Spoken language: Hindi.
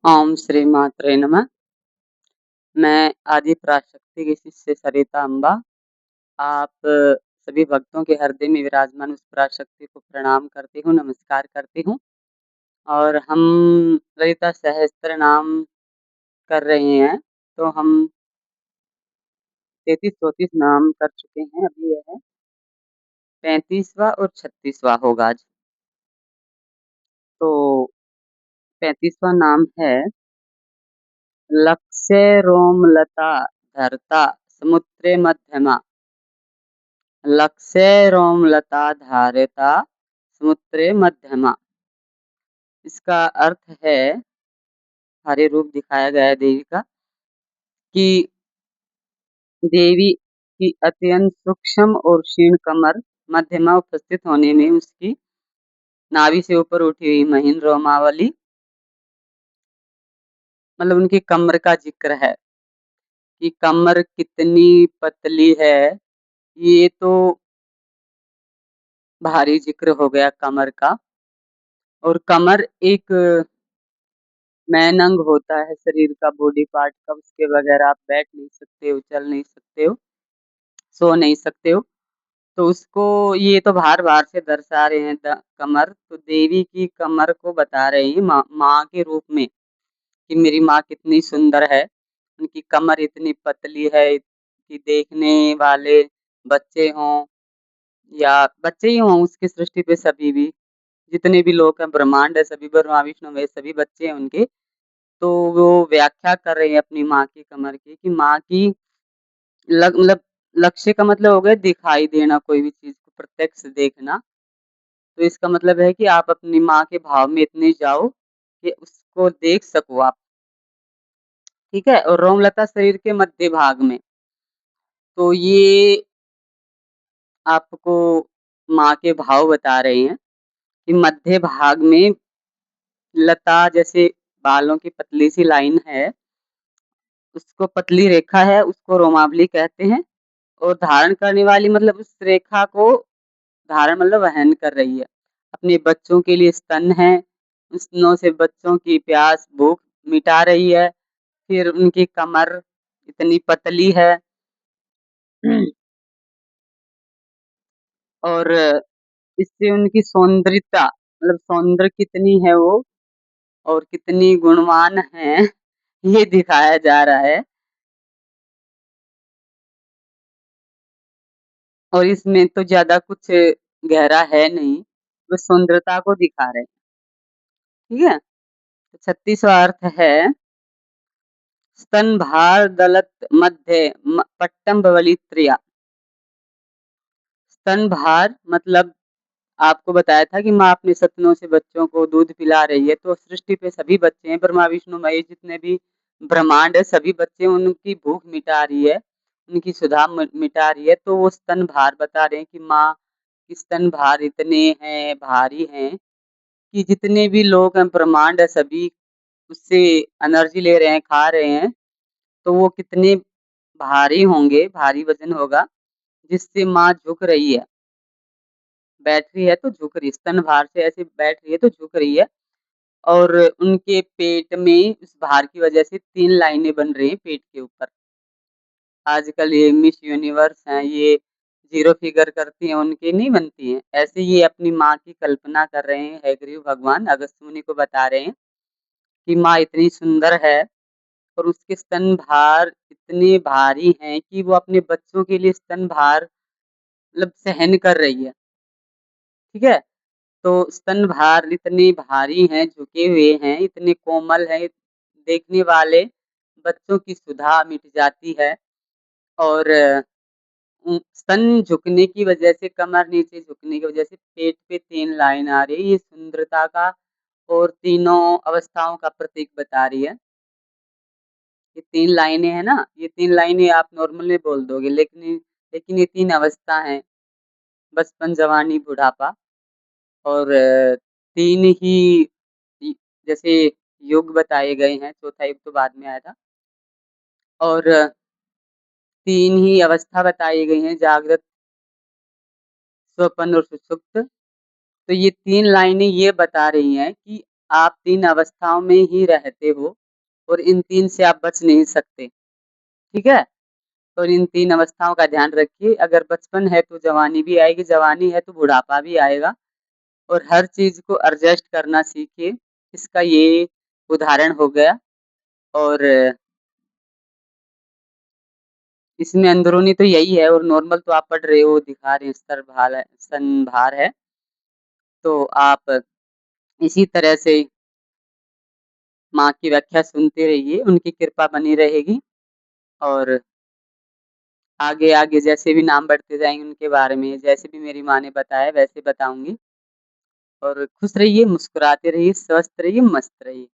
ओम श्री मात्रे नमः। मैं आदि पराशक्ति की शिष्य सरिता अम्बा। आप सभी भक्तों के हृदय में विराजमान उस पराशक्ति को प्रणाम करती हूँ, नमस्कार करती हूँ। और हम ललिता सहस्त्र नाम कर रहे हैं, तो हम 33-34 नाम कर चुके हैं। अभी यह है 35वां और 36वां होगा आज। तो 35वां नाम है लक्ष्य रोमलता धरता समुद्रे मध्यमा। लक्ष्य रोमलता धारिता समुद्रे मध्यमा। इसका अर्थ है, हरे रूप दिखाया गया है देवी का, कि देवी की अत्यंत सूक्ष्म और क्षीण कमर मध्यमा उपस्थित होने में उसकी नाभि से ऊपर उठी हुई महीन रोमावली, मतलब उनकी कमर का जिक्र है कि कमर कितनी पतली है। ये तो भारी जिक्र हो गया कमर का। और कमर एक मैन अंग होता है शरीर का, बॉडी पार्ट का। उसके बगैर आप बैठ नहीं सकते हो, चल नहीं सकते हो, सो नहीं सकते हो। तो उसको ये तो बार-बार से दर्शा रहे हैं कमर, तो देवी की कमर को बता रहे हैं माँ के रूप में कि मेरी माँ कितनी सुंदर है। उनकी कमर इतनी पतली है कि देखने वाले बच्चे हों या बच्चे ही हों उसकी सृष्टि पे, सभी भी जितने भी लोग हैं, ब्रह्मांड है, सभी ब्रह्मा विष्णु महेश सभी बच्चे हैं उनके। तो वो व्याख्या कर रहे हैं अपनी माँ की कमर की, कि माँ की मतलब लक्ष्य का मतलब हो गया दिखाई देना, कोई भी चीज़ को प्रत्यक्ष देखना। तो इसका मतलब है कि आप अपनी माँ के भाव में इतने जाओ कि उसको देख सको आप, ठीक है? और रोमलता शरीर के मध्य भाग में, तो ये आपको माँ के भाव बता रहे हैं कि मध्य भाग में लता जैसे बालों की पतली सी लाइन है, उसको पतली रेखा है, उसको रोमावली कहते हैं। और धारण करने वाली मतलब उस रेखा को धारण मतलब वहन कर रही है। अपने बच्चों के लिए स्तन है, स्तनों से बच्चों की प्यास भूख मिटा रही है। फिर उनकी कमर इतनी पतली है और इससे उनकी सौंदर्यता मतलब सौंदर्य कितनी है वो, और कितनी गुणवान है, ये दिखाया जा रहा है। और इसमें तो ज़्यादा कुछ गहरा है नहीं, बस सुंदरता को दिखा रहे हैं, ठीक है? 36वां अर्थ है स्तनभार दलत मध्य पट्टम बवलित्रिया। स्तनभार मतलब आपको बताया था कि माँ अपने सतनों से बच्चों को दूध पिला रही है, तो सृष्टि पे सभी बच्चे हैं, ब्रह्मा विष्णु महेश जितने भी ब्रह्मांड है, सभी बच्चे उनकी भूख मिटा रही है, उनकी सुधा मिटा रही है। तो वो स्तनभार बता रहे हैं कि माँ के स्तनभार इतने हैं, भारी हैं, कि जितने भी लोग हैं, ब्रह्मांड है, सभी उससे एनर्जी ले रहे हैं, खा रहे हैं। तो वो कितने भारी होंगे, भारी वज़न होगा, जिससे माँ झुक रही है। बैठ रही है तो झुक रही है, स्तनभार से ऐसे बैठ रही है तो झुक रही है। और उनके पेट में इस भार की वज़ह से 3 लाइनें बन रही हैं पेट के ऊपर। आजकल ये मिस यूनिवर्स हैं, ये ज़ीरो फिगर करती हैं, उनकी नहीं बनती हैं। ऐसे ये अपनी माँ की कल्पना कर रहे हैं हयग्रीव भगवान, अगस्त्य मुनि को बता रहे हैं कि माँ इतनी सुंदर है और उसके स्तनभार इतने भारी हैं कि वो अपने बच्चों के लिए स्तनभार मतलब सहन कर रही है, ठीक है? तो स्तनभार इतने भारी हैं, झुके हुए हैं, इतने कोमल हैं, देखने वाले बच्चों की सुधा मिट जाती है। और स्तन झुकने की वजह से, कमर नीचे झुकने की वजह से पेट पे 3 लाइन आ रही है। ये सुंदरता का और तीनों अवस्थाओं का प्रतीक बता रही है। ये 3 लाइनें हैं ना, ये 3 लाइनें आप नॉर्मल में बोल दोगे, लेकिन ये 3 अवस्था हैं, बचपन, जवानी, बुढ़ापा। और 3 ही इ जैसे युग बताए गए हैं, चौथा युग तो बाद में आया था। और 3 ही अवस्था बताई गई हैं, जागृत, स्वप्न और सुषुप्त। तो ये 3 लाइनें ये बता रही हैं कि आप 3 अवस्थाओं में ही रहते हो और इन 3 से आप बच नहीं सकते, ठीक है? तो इन 3 अवस्थाओं का ध्यान रखिए, अगर बचपन है तो जवानी भी आएगी, जवानी है तो बुढ़ापा भी आएगा और हर चीज़ को एडजस्ट करना सीखिए, इसका ये उदाहरण हो गया और इसमें अंदरूनी तो यही है और नॉर्मल तो आप पढ़ रहे हो, दिखा रहे हैं स्तनभार है, तो आप इसी तरह से माँ की व्याख्या सुनते रहिए, उनकी कृपा बनी रहेगी और आगे-आगे जैसे भी नाम बढ़ते जाएँगे उनके बारे में, जैसे भी मेरी माँ ने बताया वैसे बताऊँगी और खुश रहिए, मुस्कुराते रहिए, स्वस्थ रहिए, मस्त रहिए।